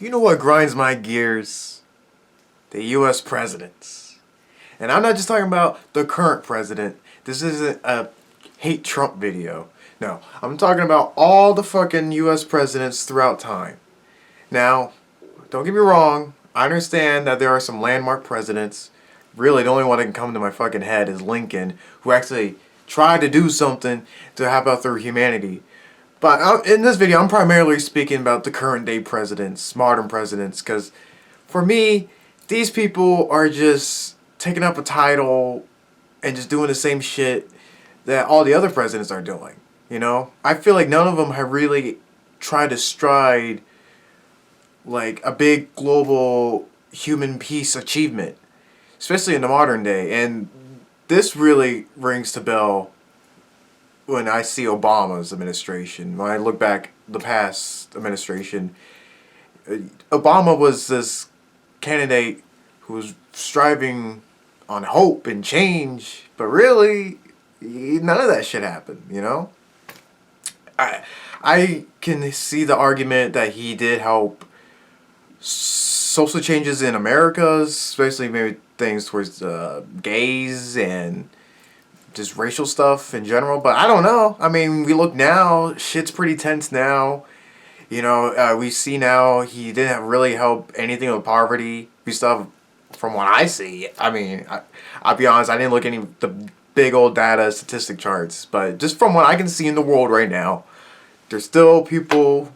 You know what grinds my gears? The US presidents. And I'm not just talking about the current president. This isn't a hate Trump video. No, I'm talking about all the fucking US presidents throughout time. Now, don't get me wrong, I understand that there are some landmark presidents. Really, the only one that can come to my fucking head is Lincoln, who actually tried to do something to help out their humanity. But in this video, I'm primarily speaking about the current day presidents, modern presidents, because for me, these people are just taking up a title and just doing the same shit that all the other presidents are doing. You know? I feel like none of them have really tried to stride like a big global human peace achievement, especially in the modern day. And this really rings to bell when I see Obama's administration. When I look back the past administration, Obama was this candidate who was striving on hope and change, but really, none of that shit happened. You know, I can see the argument that he did help social changes in America, especially maybe things towards gays and just racial stuff in general. But I don't know. I mean, we look now, shit's pretty tense now. You know, we see now he didn't really help anything with poverty. We still have, from what I see, I mean, I'll be honest, I didn't look at any the big old data statistic charts, but just from what I can see in the world right now, there's still people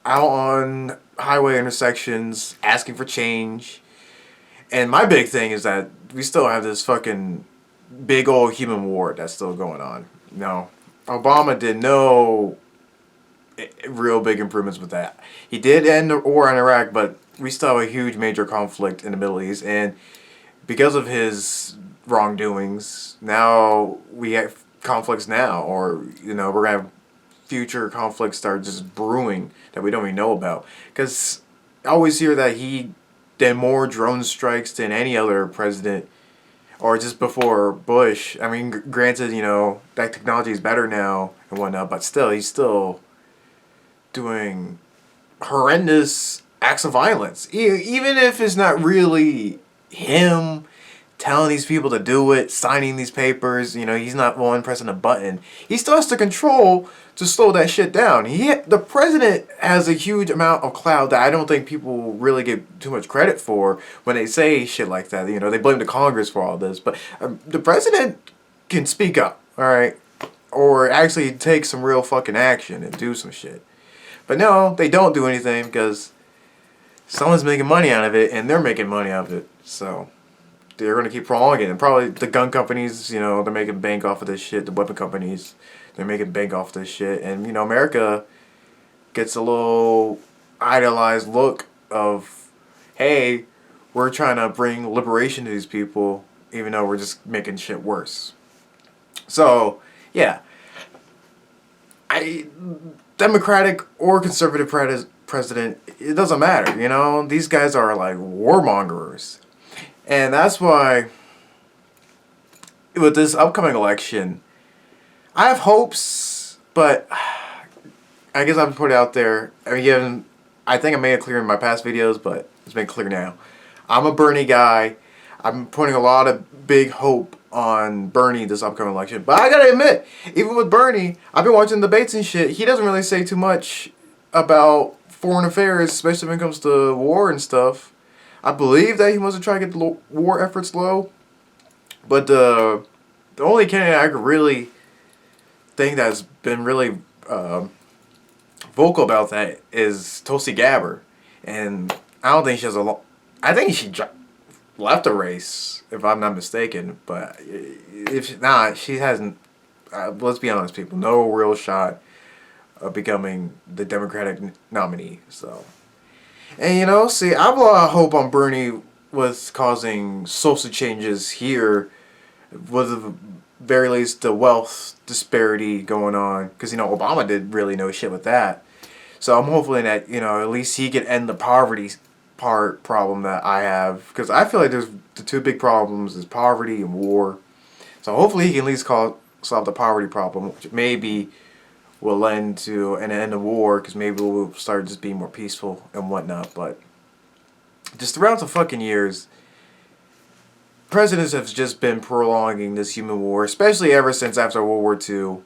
out on highway intersections asking for change. And my big thing is that we still have this fucking big old human war that's still going on. No, Obama did no real big improvements with that. He did end the war in Iraq, but we still have a huge major conflict in the Middle East, and because of his wrongdoings, now we have conflicts now, or you know, we're gonna have future conflicts start just brewing that we don't even know about. Because I always hear that he did more drone strikes than any other president, or just before Bush. I mean, granted, you know, that technology is better now and whatnot, but still, he's still doing horrendous acts of violence. Even if it's not really him telling these people to do it, signing these papers, you know, he's not one pressing a button. He still has to control to slow that shit down. The president has a huge amount of clout that I don't think people really give too much credit for when they say shit like that. You know, they blame the Congress for all this, but the president can speak up, all right, or actually take some real fucking action and do some shit. But no, they don't do anything because someone's making money out of it, and they're making money out of it. So they're going to keep prolonging it. And probably the gun companies, you know, they're making bank off of this shit. The weapon companies, they're making bank off this shit. And, you know, America gets a little idealized look of, hey, we're trying to bring liberation to these people, even though we're just making shit worse. So, yeah. Democratic or conservative president, it doesn't matter, you know? These guys are like warmongers. And that's why, with this upcoming election, I have hopes, but I guess I've put it out there. I think I made it clear in my past videos, but it's been clear now. I'm a Bernie guy. I'm putting a lot of big hope on Bernie this upcoming election. But I gotta admit, even with Bernie, I've been watching debates and shit. He doesn't really say too much about foreign affairs, especially when it comes to war and stuff. I believe that he wants to try to get the war efforts low. But the only candidate I could really think that's been really vocal about that is Tulsi Gabbard. And I don't think she has I think she left the race, if I'm not mistaken. But if not, she hasn't, let's be honest, people, no real shot of becoming the Democratic nominee. So, and you know, see, I have a lot of hope on Bernie with causing social changes here, with the very least the wealth disparity going on, because you know Obama did really no shit with that. So I'm hoping that, you know, at least he can end the poverty problem that I have, because I feel like there's the two big problems is poverty and war. So hopefully he can at least solve the poverty problem, which maybe will lend to an end of war, because maybe we'll start just being more peaceful and whatnot. But just throughout the fucking years, presidents have just been prolonging this human war, especially ever since after World War II.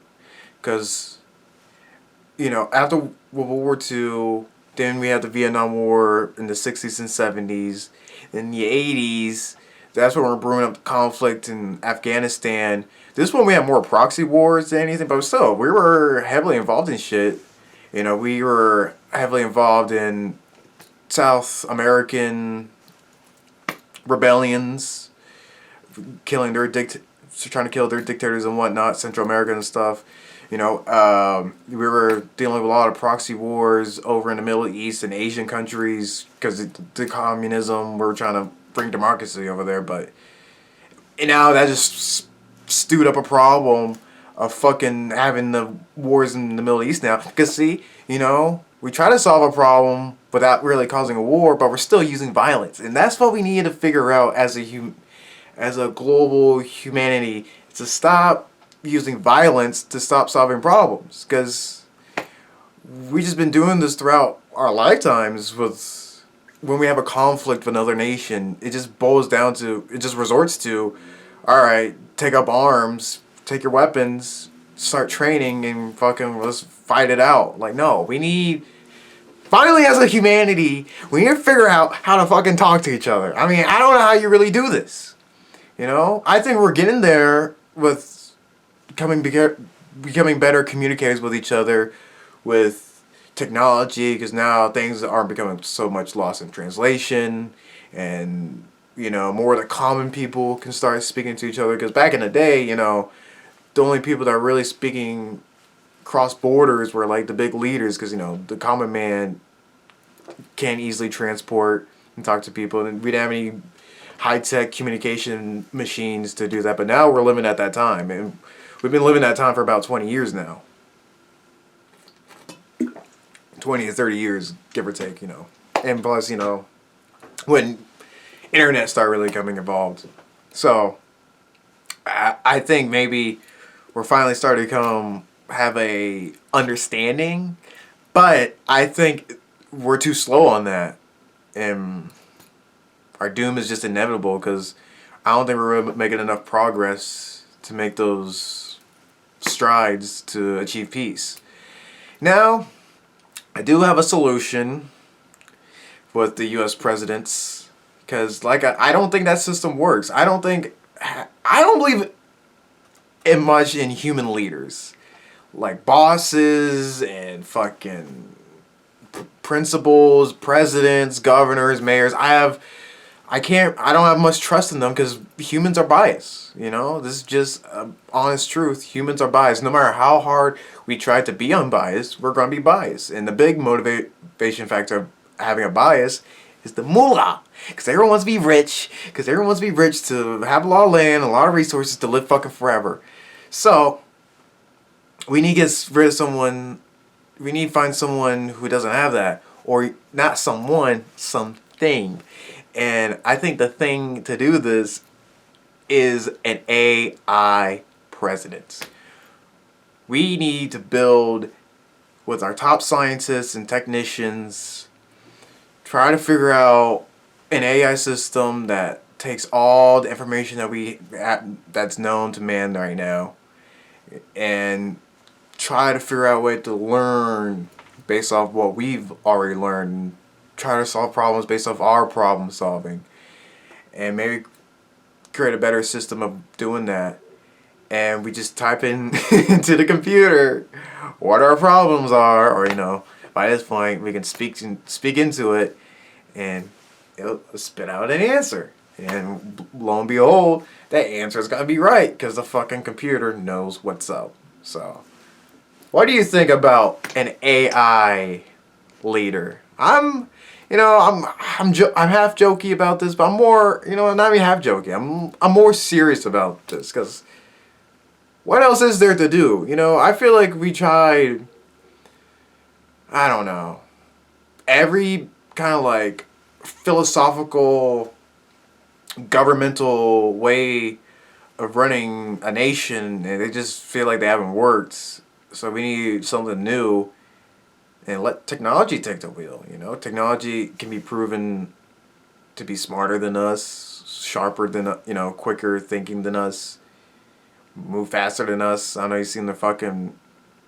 Because, after World War II, then we had the Vietnam War in the 60s and 70s. In the 80s, that's when we're brewing up the conflict in Afghanistan. This one we had more proxy wars than anything, but still, we were heavily involved in shit. We were heavily involved in South American rebellions, trying to kill their dictators and whatnot, Central America and stuff. We were dealing with a lot of proxy wars over in the Middle East and Asian countries because the communism, we're trying to bring democracy over there, but now that just stewed up a problem of fucking having the wars in the Middle East now. Because see, we try to solve a problem without really causing a war, but we're still using violence, and that's what we need to figure out as a global humanity, to stop using violence to stop solving problems. Because we just been doing this throughout our lifetimes. With when we have a conflict with another nation, it just resorts to, all right, take up arms, take your weapons, start training, and fucking let's fight it out. Like, no, finally, as a humanity, we need to figure out how to fucking talk to each other. I mean, I don't know how you really do this. I think we're getting there with becoming better communicators with each other with technology, because now things aren't becoming so much lost in translation, and more of the common people can start speaking to each other. Because back in the day, the only people that were really speaking cross borders were like the big leaders, because the common man can't easily transport and talk to people, and we didn't have any high-tech communication machines to do that. But now we're living at that time, and we've been living that time for about 20 years now. 20 to 30 years, give or take, And plus, when internet started really becoming involved. So, I think maybe we're finally starting to have a understanding, but I think we're too slow on that. And our doom is just inevitable, because I don't think we're making enough progress to make those strides to achieve peace. Now, I do have a solution with the U.S. presidents, because I don't think that system works. I don't believe much in human leaders, like bosses and fucking principals, presidents, governors, mayors. I don't have much trust in them, because humans are biased. This is just honest truth. Humans are biased. No matter how hard we try to be unbiased, we're going to be biased. And the big motivation factor of having a bias is the moolah. Because everyone wants to be rich. To have a lot of land, a lot of resources, to live fucking forever. So, we need to get rid of someone. We need to find someone who doesn't have that. Or not someone, something. And I think the thing to do this is an AI president. We need to build with our top scientists and technicians, try to figure out an AI system that takes all the information that's known to man right now, and try to figure out a way to learn based off what we've already learned, try to solve problems based off our problem solving, and maybe create a better system of doing that. And we just type in into the computer what our problems are, or by this point we can speak into it, and it'll spit out an answer. And lo and behold, that answer is gonna be right, because the fucking computer knows what's up. So, what do you think about an AI leader? I'm half jokey about this, but I'm more, not even half jokey. I'm more serious about this, because what else is there to do? I feel like we tried, I don't know, every kind of like philosophical, governmental way of running a nation, and they just feel like they haven't worked. So we need something new, and let technology take the wheel. You know, technology can be proven to be smarter than us, sharper than, quicker thinking than us, move faster than us. I know you've seen the fucking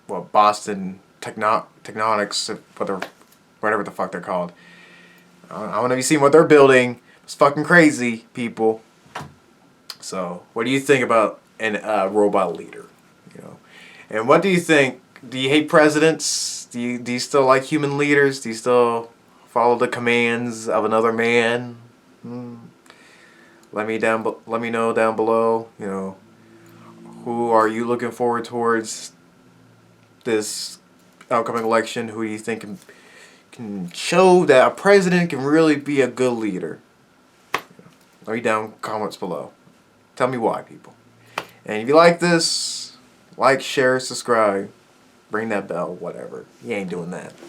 Boston Tectonics, whatever the fuck they're called. I don't know if you've seen what they're building. It's fucking crazy, people. So, what do you think about a robot leader? You know, and what do you think? Do you hate presidents? Do you still like human leaders? Do you still follow the commands of another man? Let me know down below. You know, who are you looking forward towards this upcoming election? Who do you think can show that a president can really be a good leader? Let me down comments below. Tell me why, people. And if you like this, like, share, subscribe, ring that bell, whatever. You ain't doing that.